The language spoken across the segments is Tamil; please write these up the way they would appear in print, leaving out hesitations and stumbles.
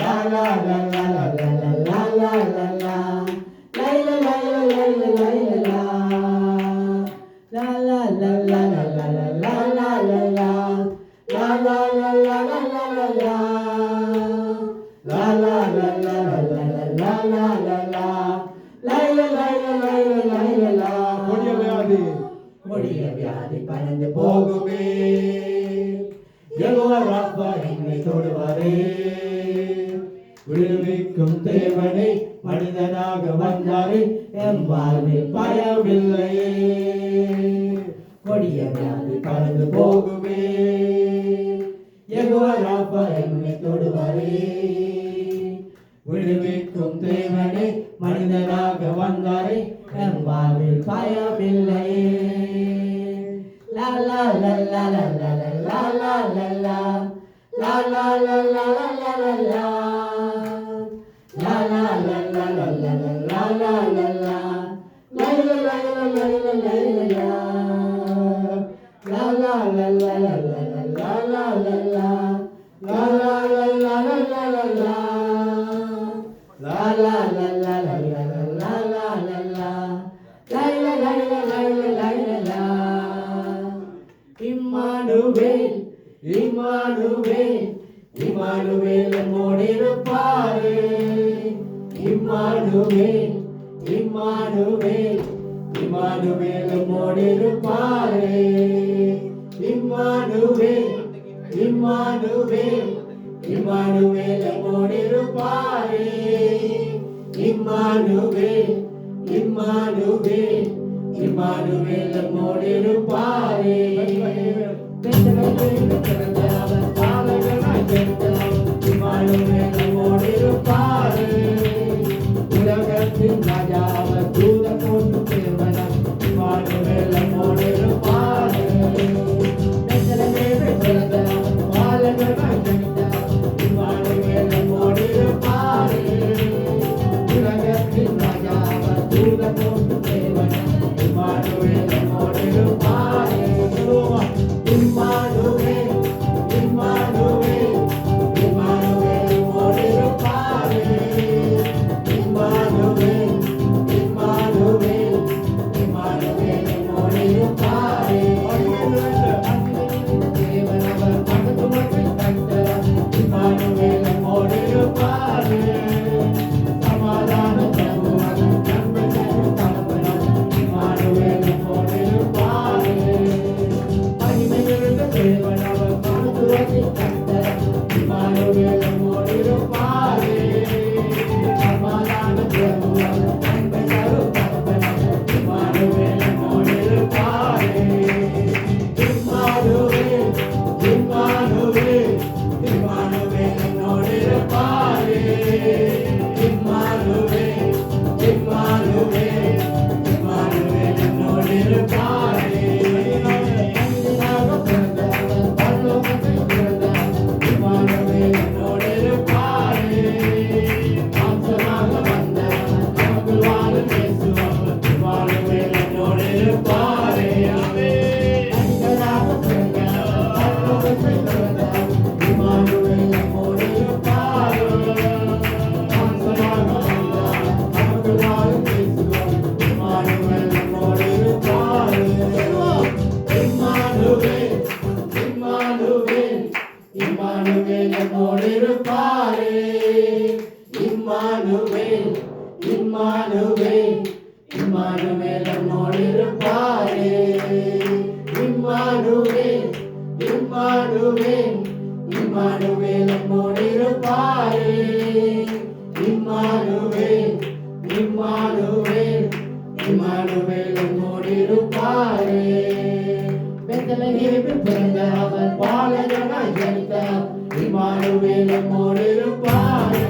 La la la la la la la la la la. La la la la la la la la. La la la la la la la la la la. La la la la la la la la. La la la la la la la la la la. La la la la la la la la. கொடிய வியாதி பறந்து போகுமே. யெகோவா ராப்பா என்னை தொடுவாரே. விடுவிக்கும் தேவனே மனிதனாக வந்தாரே, என் வாழ்வில் பயமில்லையே. கொடிய வியாதி பறந்து போகுமே. யெகோவா ராப்பா என்னை தொடுவாரே. விடுவிக்கும் தேவனே மனிதனாக வந்தாரே, என் வாழ்வில் பயமில்லையே. La la la la la la la la la la. La la la la la la la la. La la la la la la la la la la. La la la la la la la la. La la la la la la la la la la. La la la la la la la la. La la la la la la la la la la. La la la la la la la la. Immanuel Immanuel Immanuel நம்மோடிருப்பாரே. இம்மானுவேல் இம்மானுவேல் இம்மானுவேல் நம்மோடிருப்பாரே. இம்மானுவேல் இம்மானுவேல் இம்மானுவேல் நம்மோடிருப்பாரே. இம்மானுவேல் இம்மானுவேல் இம்மானுவேல் நம்மோடிருப்பாரே. இம்மானுவேல் நம்மோடிருப்பாரே. உலகத்தின் ராஜாவர் தூத போட்டு தேவனம் இம்மானுவேல் நம்மோடிருப்பாரே. இம்மானுவேல் நம்மோடிருப்பாரே. உலகத்தின் ராஜாவர் தூத போட்டு தேவனம் இம்மானுவேல் நம்மோடிருப்பாரே. இம்மானுவேல் இம்மானுவேல் இம்மானுவேல் நம்மோடிருப்பாரே. இம்மானுவேல் இம்மானுவேல் இம்மானுவேல் நம்மோடிருப்பாரே. தேவனவர் மகத்துவத்தின் கர்த்தர் இம்மானுவேல் நம்மோடிருப்பாரே. சமாதான பிரபுவாக நன்மை தரும் தகப்பனார் இம்மானுவேல் நம்மோடிருப்பாரே. மகிமையுள்ள தேவனவர் மகத்துவத்தின் கர்த்தர் இம்மானுவேல் நம்மோடிருப்பாரே. சமாதான பிரபுவாக நன்மை தரும் தகப்பனார் இம்மானுவேல் நம்மோடிருப்பாரே. இம்மானுவேல் இம்மானுவேல் இம்மானுவேல் நம்மோடிருப்பாரே. இம்மானுவேல் இம்மானுவேல் இம்மானுவேல் நம்மோடிருப்பாரே. மனிதனாக பிறந்தவர் பரலோகத்தில் பிறந்தார், நம்மோடு இருப்பாரே. இம்மானுவேல் இம்மானுவேல் இம்மானுவேல் நம்மோடு இருப்பாரே. இம்மானுவேல் இம்மானுவேல் இம்மானுவேல் நம்மோடு இருப்பாரே. இம்மானுவேல் இம்மானுவேல் இம்மானுவேல் நம்மோடு இருப்பாரே. பெத்லகேமில் பிறந்த அவர் பாலகனாய் ஜனித்தார். இம்மானுவேல் நம்மோடு இருப்பாரே.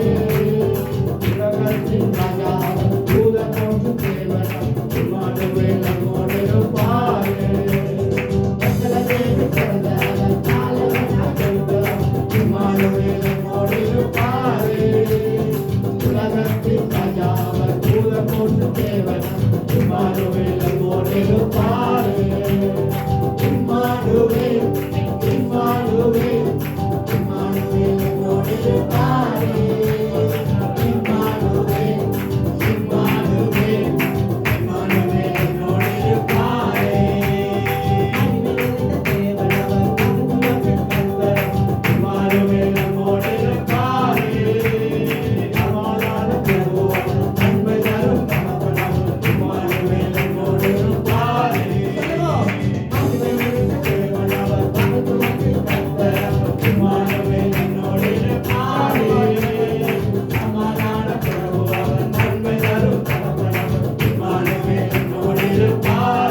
உலகத்தின் ராஜா அவர் தூதர் போற்றும் தேவன். இம்மானுவேல் நம்மோடு இருப்பாரே. பெத்லகேமில் பிறந்த அவர் பாலகனாய் ஜனித்தார். இம்மானுவேல் நம்மோடு இருப்பாரே. உலகத்தின் ராஜா அவர் தூதர் போற்றும் தேவன். இம்மானுவேல் நம்மோடு இருப்பாரே. இம்மானுவேல் இம்மானுவேல் இம்மானுவேல் நம்மோடு இருப்பாரே. இம்மானுவேல் இம்மானுவேல் இம்மானுவேல் நம்மோடு இருப்பாரே. தேவன் அவர் இம்மானுவேல் நம்மோடு இருப்பாரே. சமாதான பிரபுவாம் நன்மை தரும் தகப்பனாம் இம்மானுவேல் நம்மோடு இருப்பாரே.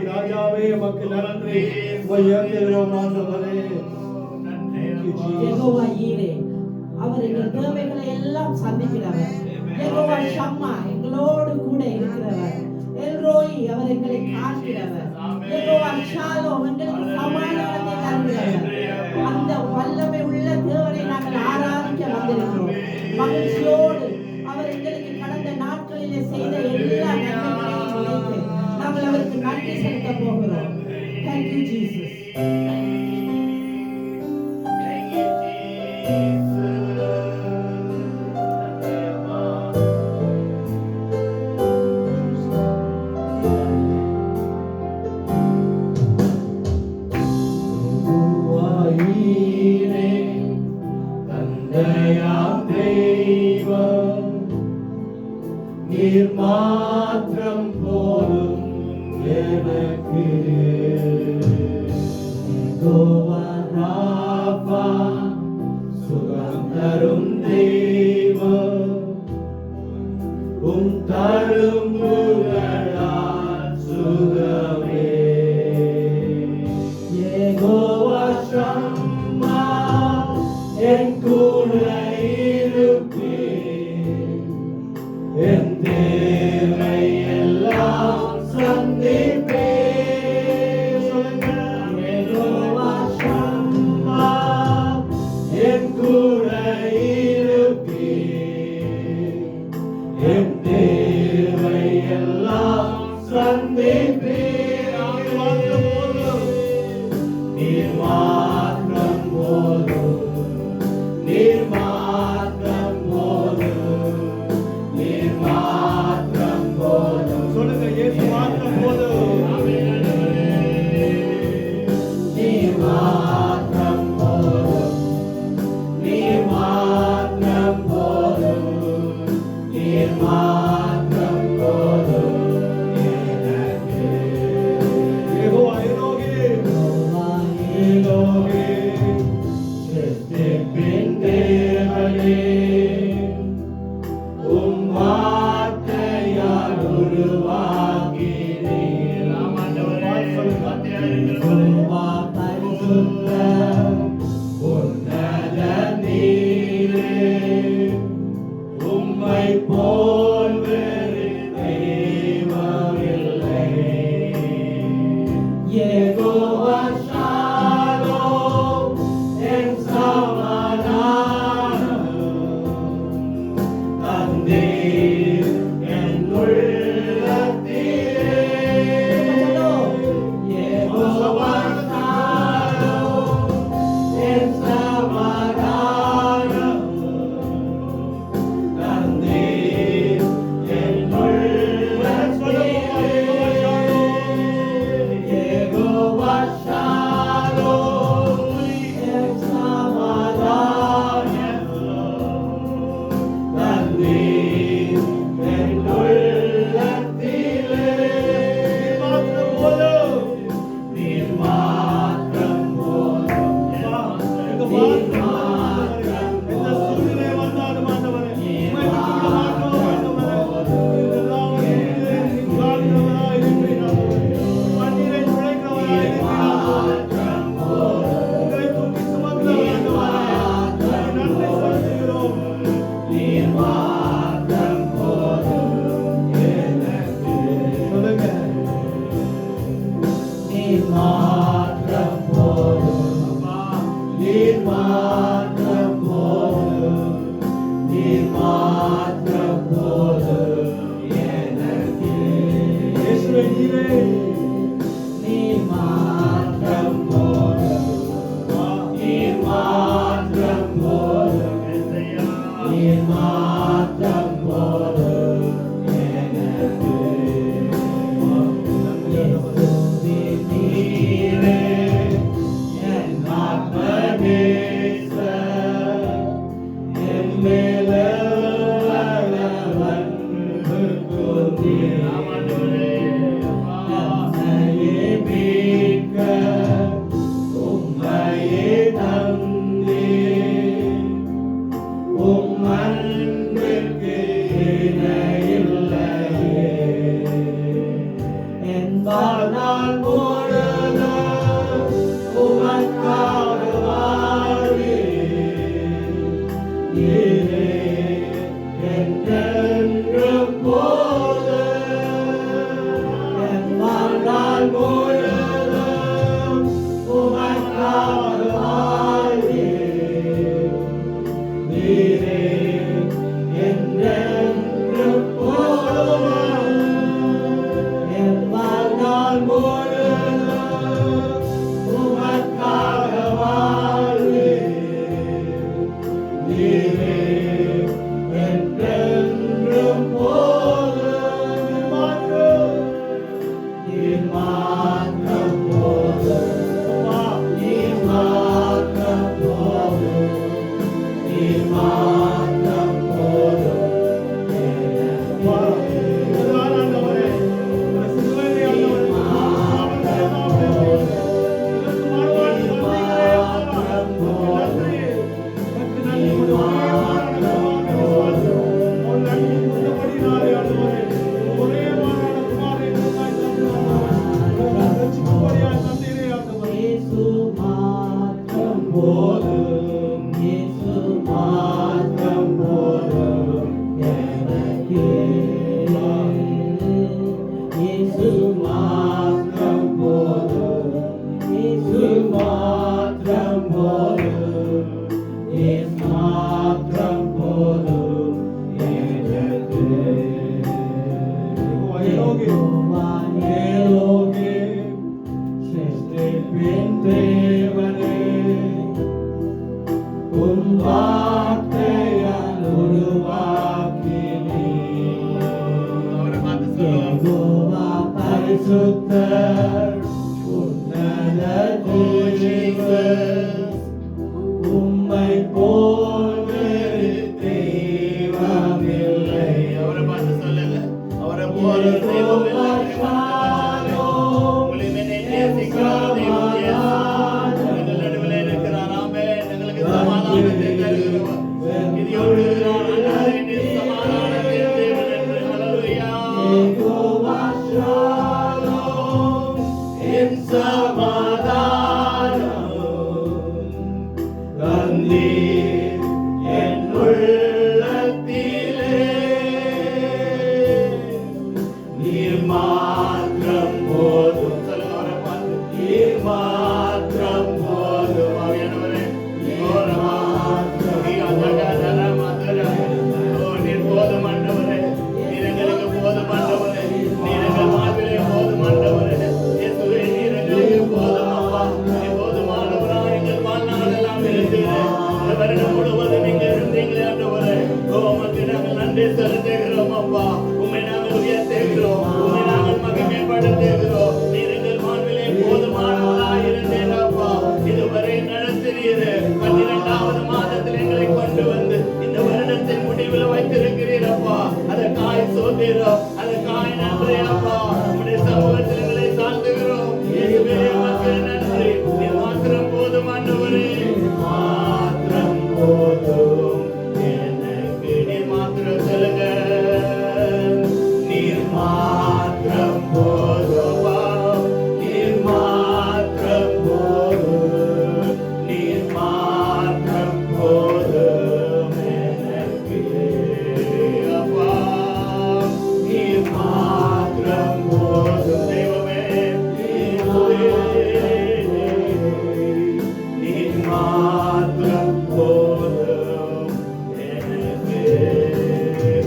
ராஜாவே மக்கள் நன்றி யெகோவா ஈரே அவர் எங்கள் தேவைகளை எல்லாம் சந்திக்கிறவர். யெகோவா ஷம்மா எங்களோடு கூட இருக்கிறவர். எல்ரோயி அவர் எங்களை காண்கிறவர். யெகோவா ஷாலோம் எங்களுக்கு சமாதானத்தை தருகிறவர். அந்த வல்லமை உள்ள தேவனை நாங்கள் ஆராதிக்க வந்திருக்கிறோம். மகிழ்ச்சியோடு அவர் எங்களுக்கு கடந்த நாட்களிலே செய்த எல்லா நன்மைகளையும் நினைத்து நாங்கள் அவருக்கு நன்றி செலுத்த போகிறோம். Thank you, Jesus. நீர் மாத்திரம் போதும் எனக்கு. யெகோவா ராபா, சுகம் தரும் தெய்வம், தழும்புகளால் சுகமே. யெகோவா ஷம்மா, என் கூட இருப்பீர், என் தேவை எல்லாம் சந்திப்பீர். யெகோவா ஷம்மா, என் கூட இருப்பீர், என் தேவை எல்லாம் சந்திப்பீர். நீர் மாத்திரம் போதும், நீர் மாத்திரம் போதும், நீர் மாத்திரம் போதும். சொல்லுங்க, இயேசு மாத்திரம் போதும். நீர் மாத்திரம் போதும், நீர் மாத்திரம் போதும், நீர் மாத்திரம் போதும் எனக்கு. யெகோவா எலோஹி, சிருஷ்டிப்பின் தேவனே, உம் வார்த்தையால் உருவாக்கினீர். யெகோவா பரிசுத்த உன்னத நீரே, உம்மை போல் வேறு தெய்வமில்லை. யெகோவா ஷாலோம், என் சமாதானம் தந்தீர் என் உள்ளத்திலே. யெகோவா ஷாலோம், என் சமாதானம் தந்தீர் என் உள்ளத்திலே. யெகோவா ஷாலோம், என் சமாதானம் தந்தீர் என் உள்ளத்திலே. நீர் மாத்திரம் போதும், நீர் மாத்திரம் போதும், நீர் நீர் மாத்திரம் போதும் எனக்கு. நீர் மாத்திரம் போதும், நீர் மாத்திரம் போதும், நீர் மாத்திரம் போதும் எனக்கு. இயேசுவே நீரே, நீர் மாத்திரம் போதும், நீர் மாத்திரம் போதும், நீர் மாத்திரம் போதும் எனக்கு. இயேசுவே நீரே, என் ஆத்மநேசர், என் மேலவள அன்பு கொண்டீர். என்னையே மீட்க உம்மையே தந்தீர், உம் அன்பிற்கு இணையில்லையே. என் வாழ்நாள் முழுதும் உமக்காக வாழ்வேன். நீரே என்றென்றும் போதும். என் வாழ்நாள் முழுதும் உமக்காக வாழ்வேன். நீரே என்றென்றும் போதும். என் வாழ்நாள் முழுதும் உமக்காக வாழ்வேன். நீரே பரிசுத்தர் உன்னத ஜீசஸ் உம்மை போல் வேறு தெய்வமில்லை. அவரை பார்த்து சொல்லுங்க, அவரை போல தெய்வம் இல்லை. உங்களை நேசிக்கிற தெய்வம் இயேசு எங்கள் நடுவில் இருக்கிறார். ஆமென். எங்களுக்கு சமாதானத்தை தருகிறவர், இதோடு இருக்கிறார். சமாதானத்தின் தேவன் என்று. ஹல்லேலூயா. யெகோவா ஷாலோம், என் சமாதானம் தந்தீர் என் உள்ளத்திலே. நீர் மாத்திரம் போதும். சொல்லுங்க, அவரை பார்த்து. நீர் மாத்திரம் போதும். ஆவியானவரே, நீர் போதும் ஆண்டவரே. நீர் எங்களுக்கு போதும் ஆண்டவரே. நீர் எங்கள் வாழ்விலே போதும் ஆண்டவரே. இயேசுவே, நீர் எங்களுக்கு போதும் அப்பா. நீர் போதுமானவராய் எங்கள் வாழ்நாளெல்லாம் இருந்தீரே. இந்த வருடம் முழுவதும் நீங்க இருந்தீங்களே ஆண்டவரே. உமக்கு நாங்கள் நன்றி செலுத்துகிறோம் அப்பா. உம்மை நாங்கள் உயர்த்துகிறோம். உம்மை நாங்கள் மகிமைப்படுத்துகிறோம். நீர் எங்கள் வாழ்விலே போதுமானவராய் இருந்தீர் அப்பா. இதுவரை நடத்தினீர். 12வது மாதத்தில் எங்களை கொண்டு வந்து இந்த வருடத்தின் முடிவில் வைத்திருக்கிறீர் அப்பா. அதற்காய் சோதீரோம், அதற்காய் நன்றி அப்பா. உம்முடைய சமூகத்தில் எங்களை தாழ்த்துகிறோம். இயேசுவே, உமக்கு நன்றி. நீர் மாத்திரம் போதும் ஆண்டவரே. மாத்திரம் போதும் எனக்கு நீர் மாத்திரம் சொல்லுங்க. நீர் மாத்திரம் போதும். நீர் மாத்திரம் போதும். நீர் மாத்திரம் போதும் எனக்கு. அப்பா, நீர் மாத்திரம் போதும். தெய்வமே, நீர் மாத்திரம் போதும் எனக்கு.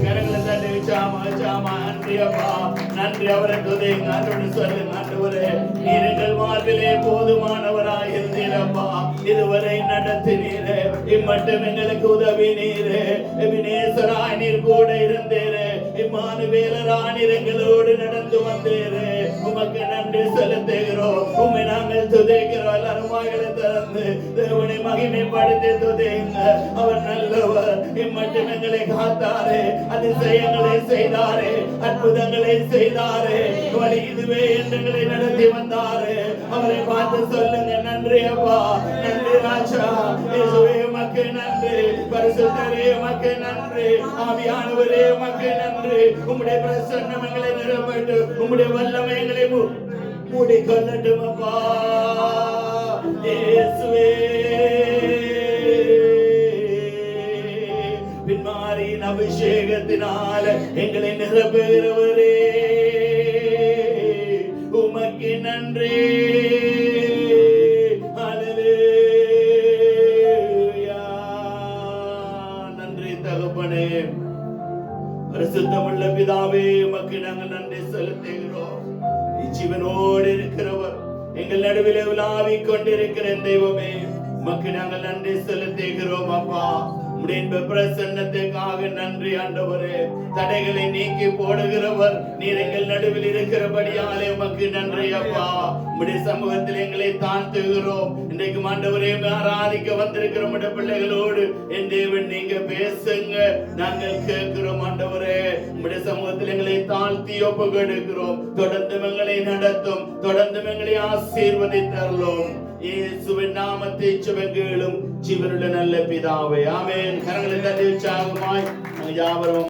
கரங்களை தட்டி வச்சாமா வச்சாமா. நன்றி அப்பா, நன்றி. அவரை துதிங்க. ஆண்டவரே சொல்லுங்க, ஆண்டவரே, நீர் எங்கள் வாழ்விலே போதுமானவராய் இருந்தீரப்பா. இதுவரை நடத்தினீரே. இம்மட்டும் எங்களுக்கு உதவி நீரே. எபினேசராய் நீர் கூட இருந்தீரே. இம்மானுவேலராய் நீர் எங்களோடு நடந்து வந்தீரே. உமக்கு நன்றி செலுத்துகிறோம். உம்மை நாங்கள் துதிக்கிறோம். எல்லாரும் வாய்களை திறந்து தேவனை மகிமைப்படுத்தி துதிங்க. அவர் நல்லவர். இம்மட்டும் எங்களை காத்தாரே. அதிசயங்களை செய்தாரே. அற்புதங்களை செய்தாரே. வழி இதுவே எங்களை நடத்தி வந்தாரே. அவரை பார்த்து சொல்லுங்க, நன்றி அப்பா, நன்றி ராஜா. இயேசுவே, உமக்கு நன்றி. பரிசுத்தரே, உமக்கு நன்றி. ஆவியானவரே, உமக்கு நன்றி. உம்முடைய பிரசன்னம் எங்களை நிரப்பட்டு, உம்முடைய வல்லமை எங்களை மூடிக்கொள்ளட்டும் அப்பா. இயேசுவே, பின்மாரியின் அபிஷேகத்தினால எங்களை நிரப்புகிறவரே, உமக்கு நன்றி. ஹல்லேலூயா. நன்றி தகப்பனே. பரிசுத்தமுள்ள பிதாவே, உமக்கு நாங்கள் நன்றி செலுத்துகிறோம். ஜீவனோடு இருக்கிறவர், எங்கள் நடுவில் உலாவிக் கொண்டிருக்கிற தெய்வமே, உமக்கு நாங்கள் நன்றி செலுத்துகிறோம் அப்பா. உம்முடைய பிரசன்னத்துக்காக நன்றி ஆண்டவரே. தடைகளை நீக்கி போடுகிறவர் நீர் எங்கள் நடுவில் இருக்கிறபடியாலே உமக்கு நன்றி அப்பா. உம்முடைய சமூகத்தில் எங்களை தாழ்த்துகிறோம். இன்றைக்கு ஆண்டவரே, ஆராதிக்க வந்திருக்கிற உம்முடைய பிள்ளைகளோடு என் தேவன் நீங்க பேசுங்க, நாங்கள் கேட்கிறோம் ஆண்டவரே. உம்முடைய சமூகத்தில் எங்களை தாழ்த்தி ஒப்புக்கொடுக்கிறோம். தொடர்ந்து எங்களை நடத்தும், தொடர்ந்து எங்களை ஆசீர்வதித்தருளும். இயேசுவின் நாமத்தை ஜெபங்களும் ஜீவனுள்ள நல்ல பிதாவே, ஆமென். கரங்களை தட்டி உற்சாகமாய் யாவரும்